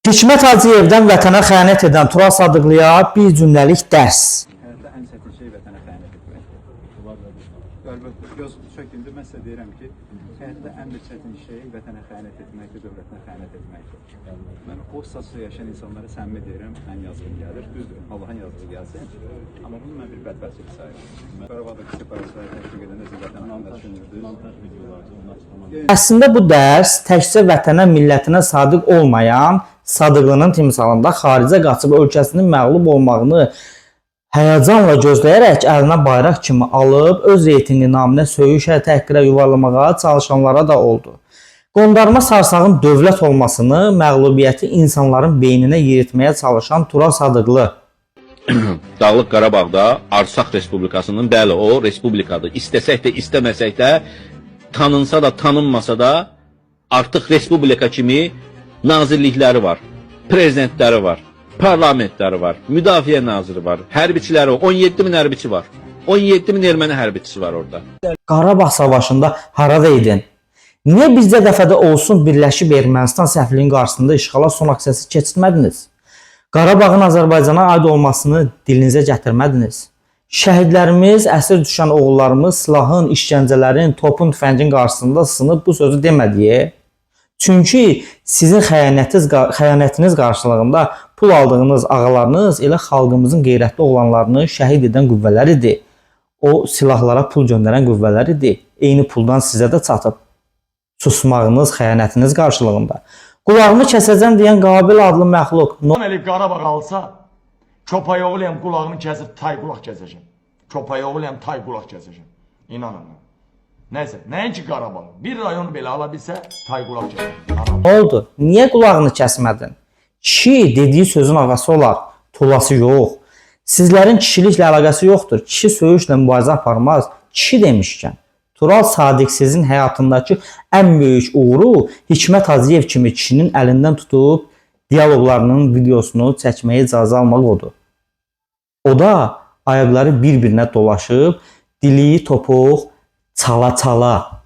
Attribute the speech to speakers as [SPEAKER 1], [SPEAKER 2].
[SPEAKER 1] Hikmət Hacıyevdən vətənə xəyanət edən Tural Sadıqlıya bir cümləlik dərs.
[SPEAKER 2] Həyatda ən çətin şey vətənə xəyanət etmək. Əlbəttə, göz çəkildi, mən sizə deyirəm ki, həyatda ən bir çətin şey vətənə xəyanət etməkdir, dövlətinə xəyanət etməkdir. Mən o statusda yaşayan insanlara səmimi deyirəm, ən yazığı gəlir. Düzdür, Allahın yazığı gəlsin. Amma bunu mən bir bədbəxtlik sayıram. Qarabağdakı separatistləri təşviq edəndə vətənə düşünürdü.
[SPEAKER 1] Əslində bu dərs təkcə vətənə, millətinə sadiq olmayan Sadıqlının timsalında xaricə qaçıb ölkəsinin məğlub olmağını həyəcanla gözləyərək əlinə bayraq kimi alıb öz reytingi naminə söyüşə, təhqirə yuvarlamağa çalışanlara da oldu. Qondarma sarsağın dövlət olmasını, məğlubiyyəti insanların beyninə yeritməyə çalışan Tural Sadıqlı.
[SPEAKER 3] Dağlıq Qarabağda Arsaq Respublikasının, bəli o respublikadır. İstəsək də, istəməsək də, tanınsa da, tanınmasa da artıq respublika kimi nazirlikləri var, prezidentləri var, parlamentləri var, müdafiə naziri var, hərbiçiləri var, 17 min hərbiçi var. 17 min erməni hərbiçisi var orada.
[SPEAKER 1] Qarabağ savaşında harada idin? Niyə bizdə dəfədə olsun birləşib Ermənistan səfirliyinin qarşısında işğala son aksiyası keçirmədiniz? Qarabağın Azərbaycana aid olmasını dilinizə gətirmədiniz. Şəhidlərimiz, əsir düşən oğullarımız silahın, işgəncələrin, topun, tüfəngin qarşısında sınıb bu sözü demədiyi. Çünki sizin xəyanətiniz qarşılığında pul aldığınız ağalarınız elə xalqımızın qeyrətli oğlanlarını şəhid edən qüvvələr idi. O silahlara pul göndərən qüvvələr idi. Eyni puldan sizə də çatıb. Susmağınız, xəyanətiniz qarşılığında. Qulağımı kəsəcəm deyən Qabil adlı məxluq.
[SPEAKER 4] Eli Qarabağ alsa, Çopayoğluyam qulağını kəsib tay qulaq kəsəcəm. Çopayoğluyam tay qulaq kəsəcəm. İnanın. Nəysə, nəinki Qarabağ. Bir rayonu belə ala bilsə, tay qulaq kəsəcəm.
[SPEAKER 1] Nə oldu? Niyə qulağını kəsmədin? Kişi dediyi sözün ağası olar, tulası yox. Sizlərin kişiliklə əlaqəsi yoxdur. Kişi söyüşlə mübarizə aparmaz. Kişi demişkən. Tural Sadiq sizin həyatındakı ən böyük uğuru Hikmət Hacıyev kimi kişinin əlindən tutub diyaloqlarının videosunu çəkməyə icazə almaq odur. O da ayaqları bir-birinə dolaşıb, dili topuq çala-çala